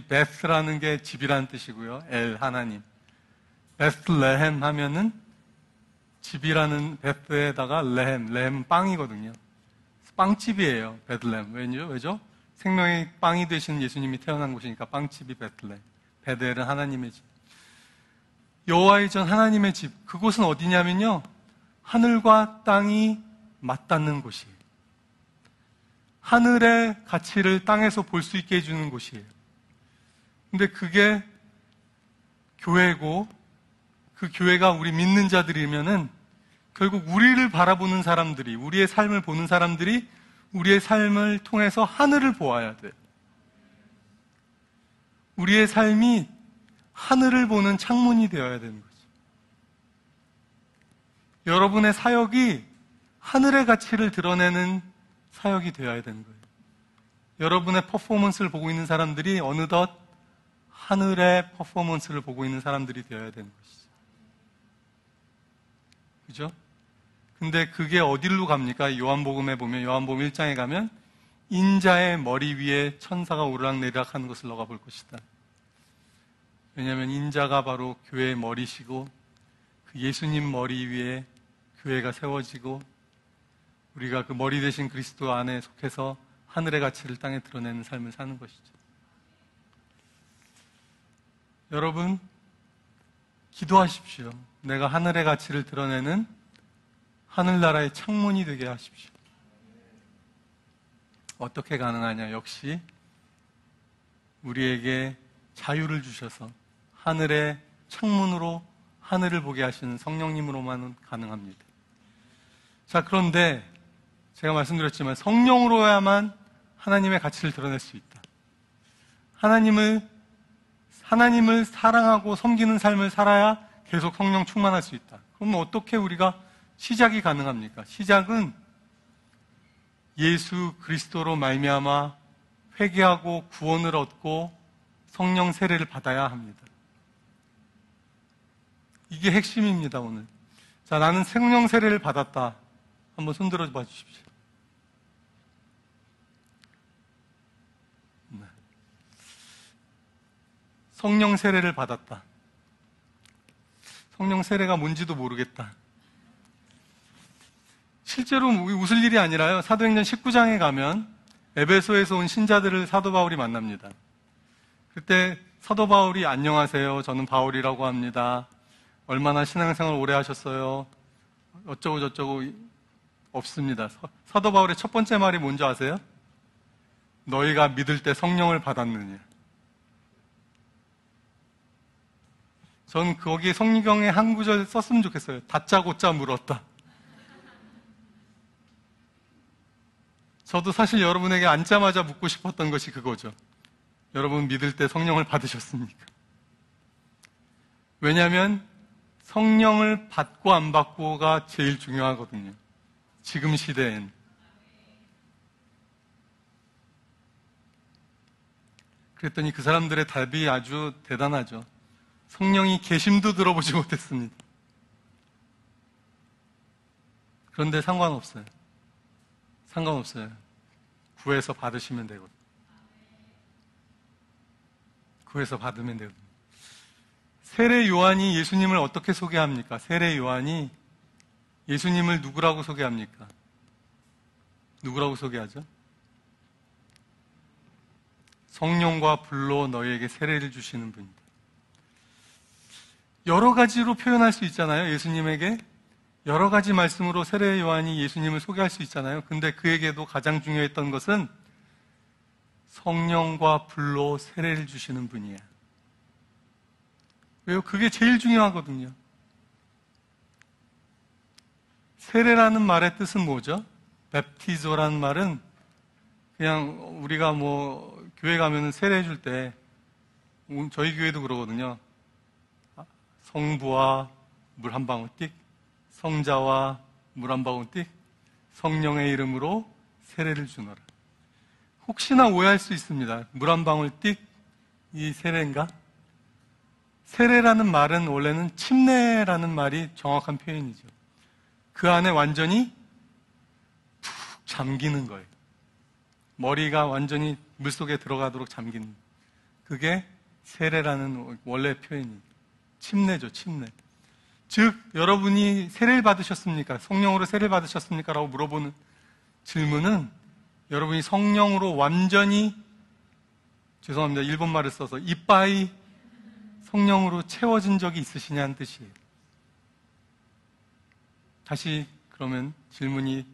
베스라는 게 집이라는 뜻이고요. 하나님. 베스레헴 하면은 집이라는 베스에다가 레헴은 빵이거든요. 빵집이에요. 베들레헴. 왜죠? 생명의 빵이 되신 예수님이 태어난 곳이니까 빵집이 베들레헴. 베델은 하나님의 집. 여호와의 전 하나님의 집. 그곳은 어디냐면요. 하늘과 땅이 맞닿는 곳이에요. 하늘의 가치를 땅에서 볼 수 있게 해주는 곳이에요. 근데 그게 교회고 그 교회가 우리 믿는 자들이면은 결국 우리를 바라보는 사람들이, 우리의 삶을 보는 사람들이 우리의 삶을 통해서 하늘을 보아야 돼요. 우리의 삶이 하늘을 보는 창문이 되어야 되는 거죠. 여러분의 사역이 하늘의 가치를 드러내는 사역이 되어야 되는 거예요. 여러분의 퍼포먼스를 보고 있는 사람들이 어느덧 하늘의 퍼포먼스를 보고 있는 사람들이 되어야 되는 것이죠. 그죠? 근데 그게 어디로 갑니까? 요한복음에 보면, 요한복음 1장에 가면 인자의 머리 위에 천사가 오르락내리락 하는 것을 너가 볼 것이다. 왜냐하면 인자가 바로 교회의 머리시고 그 예수님 머리 위에 교회가 세워지고 우리가 그 머리 대신 그리스도 안에 속해서 하늘의 가치를 땅에 드러내는 삶을 사는 것이죠. 여러분, 기도하십시오. 내가 하늘의 가치를 드러내는 하늘나라의 창문이 되게 하십시오. 어떻게 가능하냐? 역시 우리에게 자유를 주셔서 하늘의 창문으로 하늘을 보게 하시는 성령님으로만 가능합니다. 자, 그런데 제가 말씀드렸지만 성령으로야만 하나님의 가치를 드러낼 수 있다. 하나님을 사랑하고 섬기는 삶을 살아야 계속 성령 충만할 수 있다. 그럼 어떻게 우리가 시작이 가능합니까? 시작은 예수 그리스도로 말미암아 회개하고 구원을 얻고 성령 세례를 받아야 합니다. 이게 핵심입니다, 오늘. 자, 나는 성령 세례를 받았다. 한번 손들어 봐 주십시오. 네. 성령 세례를 받았다. 성령 세례가 뭔지도 모르겠다. 실제로 웃을 일이 아니라요. 사도행전 19장에 가면 에베소에서 온 신자들을 사도 바울이 만납니다. 그때 사도 바울이 안녕하세요. 저는 바울이라고 합니다. 얼마나 신앙생활 오래 하셨어요? 어쩌고 저쩌고 없습니다. 사도 바울의 첫 번째 말이 뭔지 아세요? 너희가 믿을 때 성령을 받았느냐. 전 거기에 성경에 한 구절 썼으면 좋겠어요. 다짜고짜 물었다. 저도 사실 여러분에게 앉자마자 묻고 싶었던 것이 그거죠. 여러분 믿을 때 성령을 받으셨습니까? 왜냐하면 성령을 받고 안 받고가 제일 중요하거든요. 지금 시대엔. 그랬더니 그 사람들의 답이 아주 대단하죠. 성령이 계심도 들어보지 못했습니다. 그런데 상관없어요. 상관없어요. 구해서 받으시면 되거든요. 구해서 받으면 되거든요. 세례 요한이 예수님을 어떻게 소개합니까? 세례 요한이 예수님을 누구라고 소개합니까? 누구라고 소개하죠? 성령과 불로 너희에게 세례를 주시는 분이다. 여러 가지로 표현할 수 있잖아요. 예수님에게 여러 가지 말씀으로 세례 요한이 예수님을 소개할 수 있잖아요. 근데 그에게도 가장 중요했던 것은 성령과 불로 세례를 주시는 분이에요. 왜요? 그게 제일 중요하거든요. 세례라는 말의 뜻은 뭐죠? 베프티조라는 말은 그냥 우리가 교회 가면 세례해 줄 때 저희 교회도 그러거든요. 성부와 물 한 방울 띡, 성자와 물 한 방울 띡, 성령의 이름으로 세례를 주노라. 혹시나 오해할 수 있습니다. 물 한 방울 띡, 이 세례인가? 세례라는 말은 원래는 침례라는 말이 정확한 표현이죠. 그 안에 완전히 푹 잠기는 거예요. 머리가 완전히 물속에 들어가도록 잠기는. 그게 세례라는 원래 표현이에요. 침례죠, 침례. 즉, 여러분이 세례를 받으셨습니까? 성령으로 세례를 받으셨습니까? 라고 물어보는 질문은 여러분이 성령으로 완전히, 죄송합니다. 일본말을 써서 이빠이 성령으로 채워진 적이 있으시냐는 뜻이에요. 다시 그러면 질문이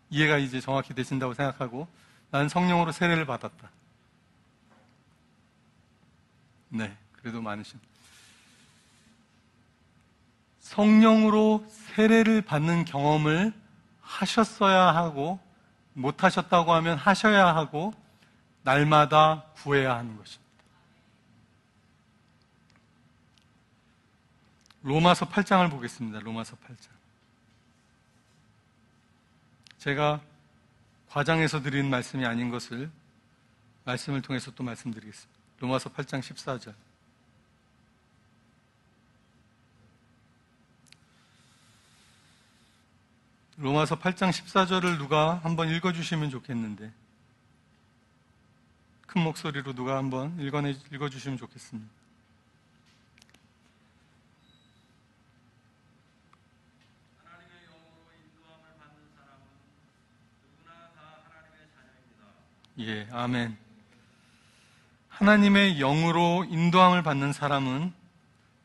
이해가 이제 정확히 되신다고 생각하고, 나는 성령으로 세례를 받았다. 네, 그래도 많으신. 성령으로 세례를 받는 경험을 하셨어야 하고, 못 하셨다고 하면 하셔야 하고, 날마다 구해야 하는 것입니다. 로마서 8장을 보겠습니다. 로마서 8장. 제가 과장해서 드리는 말씀이 아닌 것을 말씀을 통해서 또 말씀드리겠습니다. 로마서 8장 14절. 로마서 8장 14절을 누가 한번 읽어주시면 좋겠는데, 큰 목소리로 누가 한번 읽어주시면 좋겠습니다. 하나님의 영으로 인도함을 받는 사람은 누구나 다 하나님의 자녀입니다. 예, 아멘. 하나님의 영으로 인도함을 받는 사람은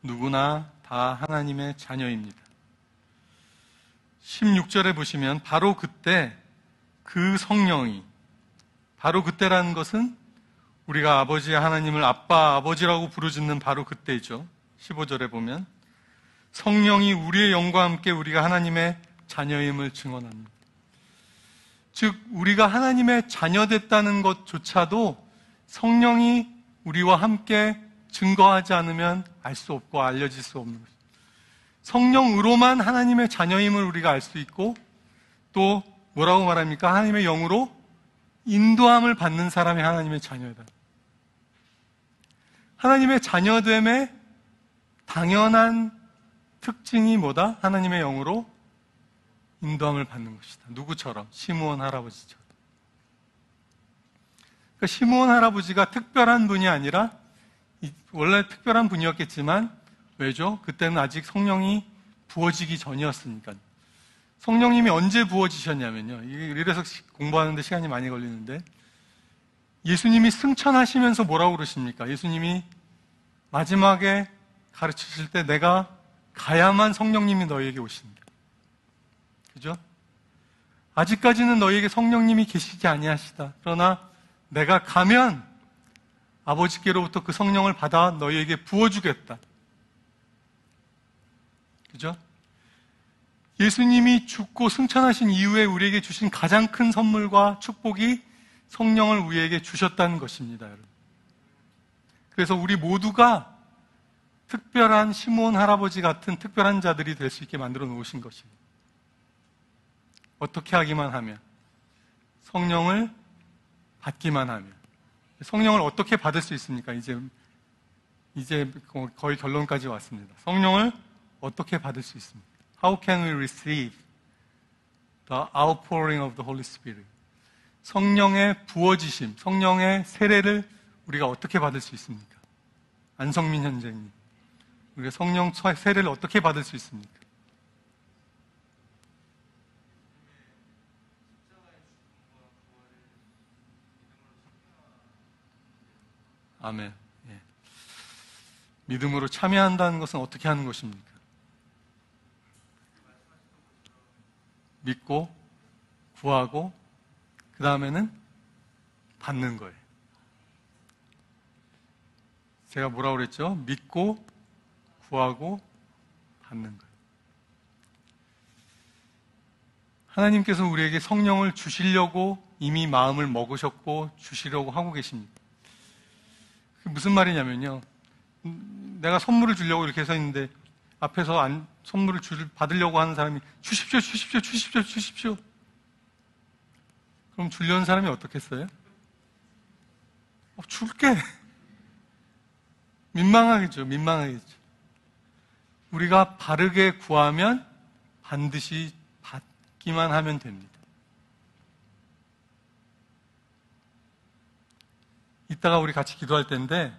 누구나 다 하나님의 자녀입니다. 16절에 보시면 바로 그때 그 성령이, 바로 그때라는 것은 우리가 아버지 하나님을 아빠, 아버지라고 부르짖는 바로 그때죠. 15절에 보면 성령이 우리의 영과 함께 우리가 하나님의 자녀임을 증언합니다. 즉 우리가 하나님의 자녀됐다는 것조차도 성령이 우리와 함께 증거하지 않으면 알 수 없고 알려질 수 없는 것입니다. 성령으로만 하나님의 자녀임을 우리가 알 수 있고, 또 뭐라고 말합니까? 하나님의 영으로 인도함을 받는 사람이 하나님의 자녀다. 하나님의 자녀됨의 당연한 특징이 뭐다? 하나님의 영으로 인도함을 받는 것이다. 누구처럼? 시므온 할아버지처럼. 그러니까 시므온 할아버지가 특별한 분이 아니라, 원래 특별한 분이었겠지만, 왜죠? 그때는 아직 성령이 부어지기 전이었으니까. 성령님이 언제 부어지셨냐면요. 이래서 공부하는데 시간이 많이 걸리는데, 예수님이 승천하시면서 뭐라고 그러십니까? 예수님이 마지막에 가르치실 때 내가 가야만 성령님이 너희에게 오신다. 그죠? 아직까지는 너희에게 성령님이 계시지 아니하시다. 그러나 내가 가면 아버지께로부터 그 성령을 받아 너희에게 부어주겠다. 그죠? 예수님이 죽고 승천하신 이후에 우리에게 주신 가장 큰 선물과 축복이 성령을 우리에게 주셨다는 것입니다, 여러분. 그래서 우리 모두가 특별한 시므온 할아버지 같은 특별한 자들이 될 수 있게 만들어 놓으신 것입니다. 어떻게 하기만 하면, 성령을 받기만 하면. 성령을 어떻게 받을 수 있습니까? 이제 거의 결론까지 왔습니다. 성령을 어떻게 받을 수 있습니까? How can we receive the outpouring of the Holy Spirit? 성령의 부어지심, 성령의 세례를 우리가 어떻게 받을 수 있습니까? 안성민 현재님, 우리가 성령 세례를 어떻게 받을 수 있습니까? 아멘. 예. 믿음으로 참여한다는 것은 어떻게 하는 것입니까? 믿고, 구하고, 그 다음에는 받는 거예요. 제가 뭐라고 그랬죠? 믿고, 구하고, 받는 거예요. 하나님께서 우리에게 성령을 주시려고 이미 마음을 먹으셨고 주시려고 하고 계십니다. 그게 무슨 말이냐면요. 내가 선물을 주려고 이렇게 서 있는데 앞에서 선물을 받으려고 하는 사람이 주십시오, 주십시오, 주십시오, 주십시오. 그럼 주려는 사람이 어떻겠어요? 줄게. 민망하겠죠, 민망하겠죠. 우리가 바르게 구하면 반드시 받기만 하면 됩니다. 이따가 우리 같이 기도할 텐데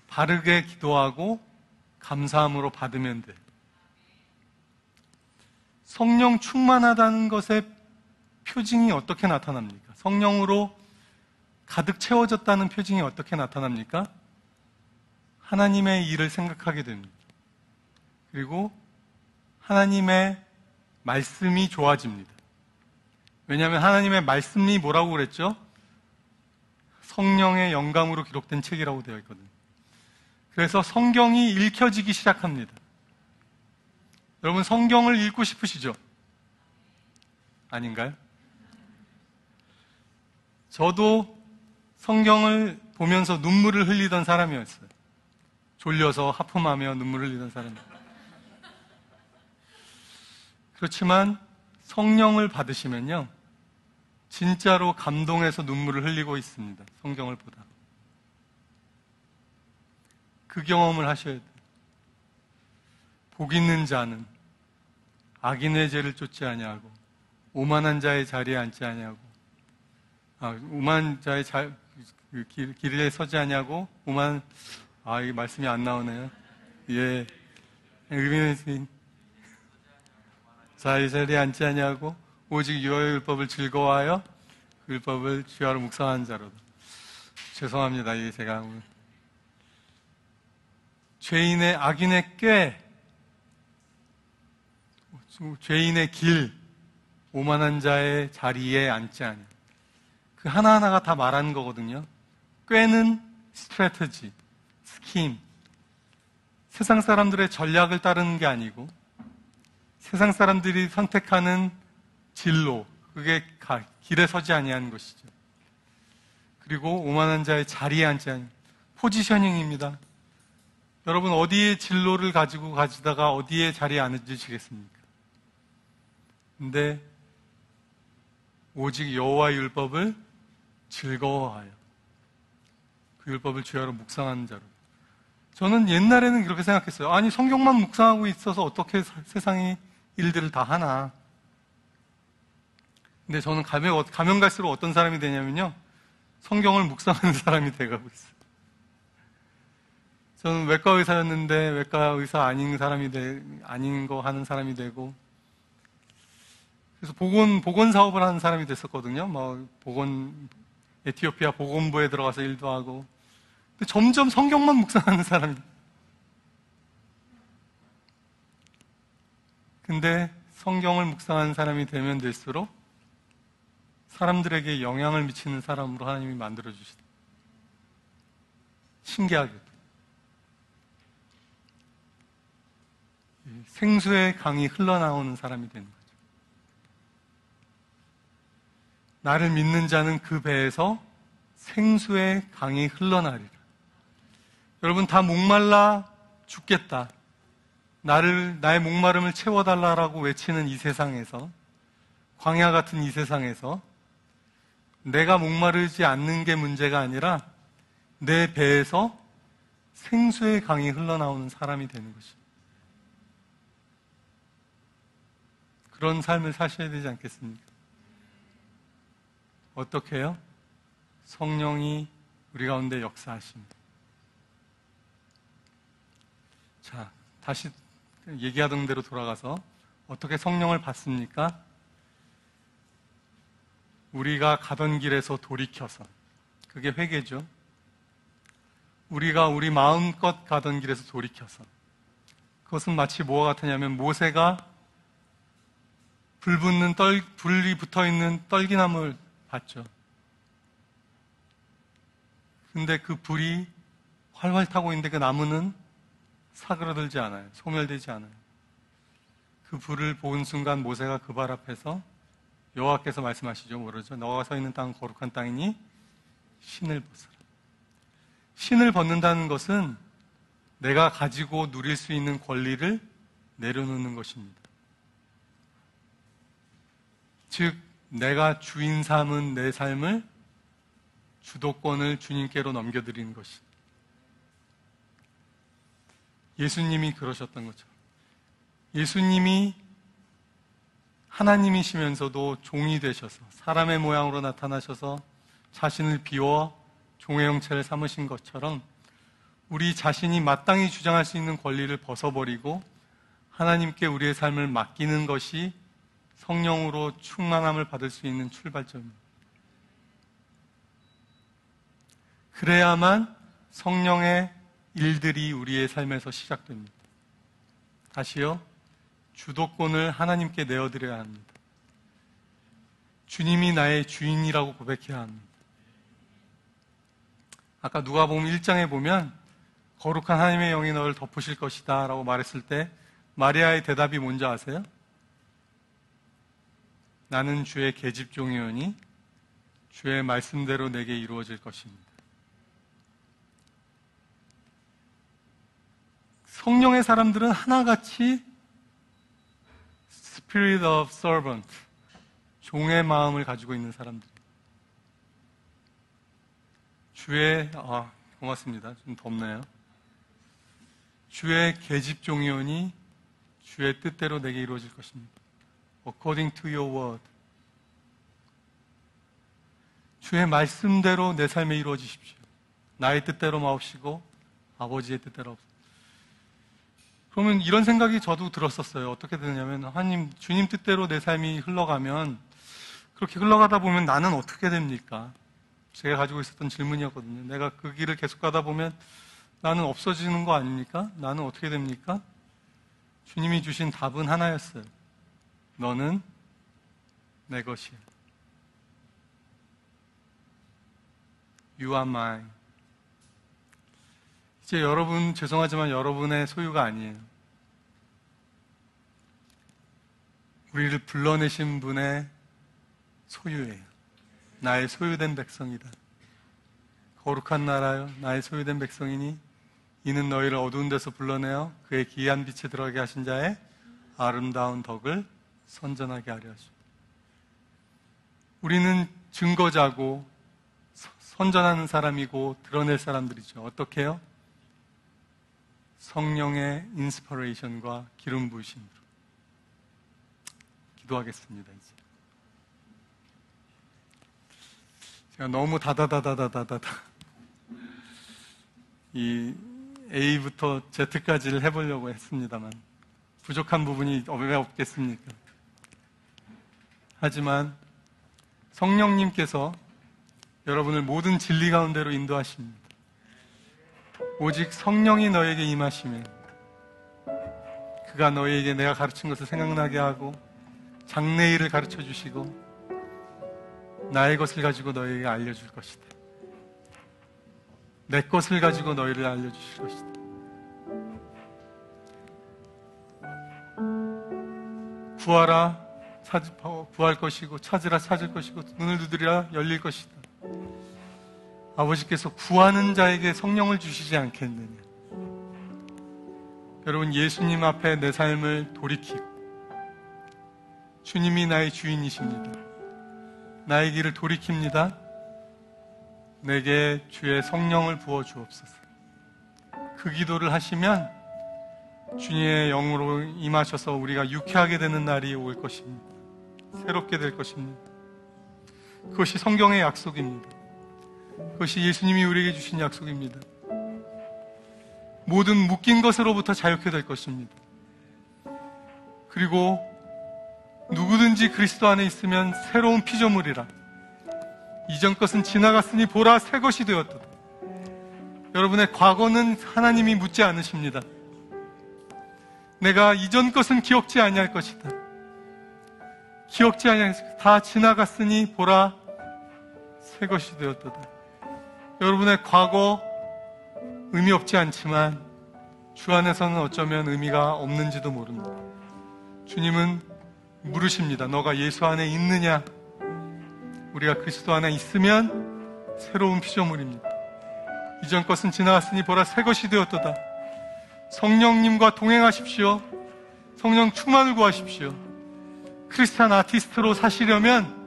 바르게 기도하고 감사함으로 받으면 돼. 성령 충만하다는 것의 표징이 어떻게 나타납니까? 성령으로 가득 채워졌다는 표징이 어떻게 나타납니까? 하나님의 일을 생각하게 됩니다. 그리고 하나님의 말씀이 좋아집니다. 왜냐하면 하나님의 말씀이 뭐라고 그랬죠? 성령의 영감으로 기록된 책이라고 되어 있거든요. 그래서 성경이 읽혀지기 시작합니다. 여러분 성경을 읽고 싶으시죠? 아닌가요? 저도 성경을 보면서 눈물을 흘리던 사람이었어요. 졸려서 하품하며 눈물을 흘리던 사람. 그렇지만 성령을 받으시면요, 진짜로 감동해서 눈물을 흘리고 있습니다. 성경을 보다. 그 경험을 하셔야 돼요. 복 있는 자는 악인의 죄를 쫓지 아니하고 오만한 자의 자리에 앉지 아니하고 오만한 자의 길에 서지 아니하고 이 말씀이 안 나오네요. 예, 의인의 자의 자리에 앉지 아니하고 오직 여호와의 율법을 즐거워하여 그 율법을 주야로 묵상하는 자로다. 죄송합니다. 이게 제가 죄인의 악인의 꾀, 죄인의 길, 오만한 자의 자리에 앉지 않아. 그 하나하나가 다 말하는 거거든요. 꾀는 스트래터지, 스킴. 세상 사람들의 전략을 따르는 게 아니고 세상 사람들이 선택하는 진로, 그게 길에 서지 아니하는 것이죠. 그리고 오만한 자의 자리에 앉지 않는 포지셔닝입니다. 여러분 어디에 진로를 가지고 가시다가 어디에 자리에 앉으시겠습니까? 근데 오직 여호와의 율법을 즐거워하여 그 율법을 주야로 묵상하는 자로. 저는 옛날에는 그렇게 생각했어요. 아니 성경만 묵상하고 있어서 어떻게 세상의 일들을 다 하나. 근데 저는 가면 갈수록 어떤 사람이 되냐면요, 성경을 묵상하는 사람이 돼가고 있어요. 저는 외과 의사였는데 외과 의사 아닌 거 하는 사람이 되고, 그래서 보건 사업을 하는 사람이 됐었거든요. 뭐 에티오피아 보건부에 들어가서 일도 하고. 근데 점점 성경만 묵상하는 사람이. 근데 성경을 묵상하는 사람이 되면 될수록 사람들에게 영향을 미치는 사람으로 하나님이 만들어주시다. 신기하게도. 생수의 강이 흘러나오는 사람이 되는 거죠. 나를 믿는 자는 그 배에서 생수의 강이 흘러나리라. 여러분 다 목말라 죽겠다. 나의 목마름을 채워달라고 외치는 이 세상에서, 광야 같은 이 세상에서 내가 목마르지 않는 게 문제가 아니라 내 배에서 생수의 강이 흘러나오는 사람이 되는 것입니다. 그런 삶을 사셔야 되지 않겠습니까? 어떻게 해요? 성령이 우리 가운데 역사하십니다. 자, 다시 얘기하던 대로 돌아가서 어떻게 성령을 받습니까? 우리가 가던 길에서 돌이켜서, 그게 회개죠. 우리가 우리 마음껏 가던 길에서 돌이켜서, 그것은 마치 뭐와 같으냐면 모세가 불이 붙어있는 떨기나무를 봤죠. 근데 그 불이 활활 타고 있는데 그 나무는 사그러들지 않아요. 소멸되지 않아요. 그 불을 본 순간 모세가 그 발 앞에서 여호와께서 말씀하시죠. 뭐라죠? 너가 서 있는 땅은 거룩한 땅이니 신을 벗어라. 신을 벗는다는 것은 내가 가지고 누릴 수 있는 권리를 내려놓는 것입니다. 즉, 내가 주인 삼은 내 삶을, 주도권을 주님께로 넘겨드리는 것입니다. 예수님이 그러셨던 거죠. 예수님이 하나님이시면서도 종이 되셔서 사람의 모양으로 나타나셔서 자신을 비워 종의 형체를 삼으신 것처럼 우리 자신이 마땅히 주장할 수 있는 권리를 벗어버리고 하나님께 우리의 삶을 맡기는 것이 성령으로 충만함을 받을 수 있는 출발점입니다. 그래야만 성령의 일들이 우리의 삶에서 시작됩니다. 다시요, 주도권을 하나님께 내어드려야 합니다. 주님이 나의 주인이라고 고백해야 합니다. 아까 누가복음 1장에 보면 거룩한 하나님의 영이 너를 덮으실 것이다 라고 말했을 때 마리아의 대답이 뭔지 아세요? 나는 주의 계집종이오니 주의 말씀대로 내게 이루어질 것입니다. 성령의 사람들은 하나같이 Spirit of Servant, 종의 마음을 가지고 있는 사람들. 고맙습니다. 좀 덥네요. 주의 계집종이오니 주의 뜻대로 내게 이루어질 것입니다. According to your word. 주의 말씀대로 내 삶에 이루어지십시오. 나의 뜻대로 마옵시고 아버지의 뜻대로 없습니다. 그러면 이런 생각이 저도 들었었어요. 어떻게 되냐면 하나님, 주님 뜻대로 내 삶이 흘러가면, 그렇게 흘러가다 보면 나는 어떻게 됩니까? 제가 가지고 있었던 질문이었거든요. 내가 그 길을 계속 가다 보면 나는 없어지는 거 아닙니까? 나는 어떻게 됩니까? 주님이 주신 답은 하나였어요. 너는 내 것이야. You are mine. 이제 여러분, 죄송하지만 여러분의 소유가 아니에요. 우리를 불러내신 분의 소유예요. 나의 소유된 백성이다. 거룩한 나라요, 나의 소유된 백성이니 이는 너희를 어두운 데서 불러내어 그의 기이한 빛에 들어가게 하신 자의 아름다운 덕을 선전하게 하려 하시오. 우리는 증거자고 선전하는 사람이고 드러낼 사람들이죠. 어떻게 해요? 성령의 인스퍼레이션과 기름 부으심으로. 기도하겠습니다. 이제 제가 너무 다다다다다다다 이 A부터 Z까지를 해보려고 했습니다만 부족한 부분이 왜 없겠습니까? 하지만 성령님께서 여러분을 모든 진리 가운데로 인도하십니다. 오직 성령이 너에게 임하시면 그가 너에게 내가 가르친 것을 생각나게 하고 장래일을 가르쳐 주시고 나의 것을 가지고 너에게 알려줄 것이다. 내 것을 가지고 너희를 알려주실 것이다. 구하라, 구할 것이고 찾으라, 찾을 것이고 문을 두드리라, 열릴 것이다. 아버지께서 구하는 자에게 성령을 주시지 않겠느냐. 여러분, 예수님 앞에 내 삶을 돌이키고 주님이 나의 주인이십니다. 나의 길을 돌이킵니다. 내게 주의 성령을 부어 주옵소서. 그 기도를 하시면 주님의 영으로 임하셔서 우리가 유쾌하게 되는 날이 올 것입니다. 새롭게 될 것입니다. 그것이 성경의 약속입니다. 그것이 예수님이 우리에게 주신 약속입니다. 모든 묶인 것으로부터 자유케 될 것입니다. 그리고 누구든지 그리스도 안에 있으면 새로운 피조물이라. 이전 것은 지나갔으니 보라 새 것이 되었도다. 여러분의 과거는 하나님이 묻지 않으십니다. 내가 이전 것은 기억지 아니할 것이다. 기억지 아니할 것이다. 다 지나갔으니 보라 새 것이 되었도다. 여러분의 과거 의미 없지 않지만 주 안에서는 어쩌면 의미가 없는지도 모릅니다. 주님은 물으십니다. 너가 예수 안에 있느냐? 우리가 그리스도 안에 있으면 새로운 피조물입니다. 이전 것은 지나갔으니 보라 새 것이 되었도다. 성령님과 동행하십시오. 성령 충만을 구하십시오. 크리스찬 아티스트로 사시려면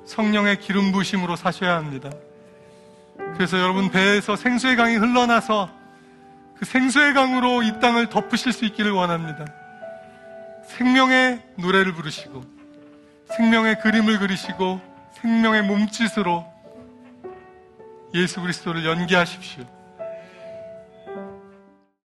성령의 기름 부으심으로 사셔야 합니다. 그래서 여러분 배에서 생수의 강이 흘러나서 그 생수의 강으로 이 땅을 덮으실 수 있기를 원합니다. 생명의 노래를 부르시고 생명의 그림을 그리시고 생명의 몸짓으로 예수 그리스도를 연기하십시오.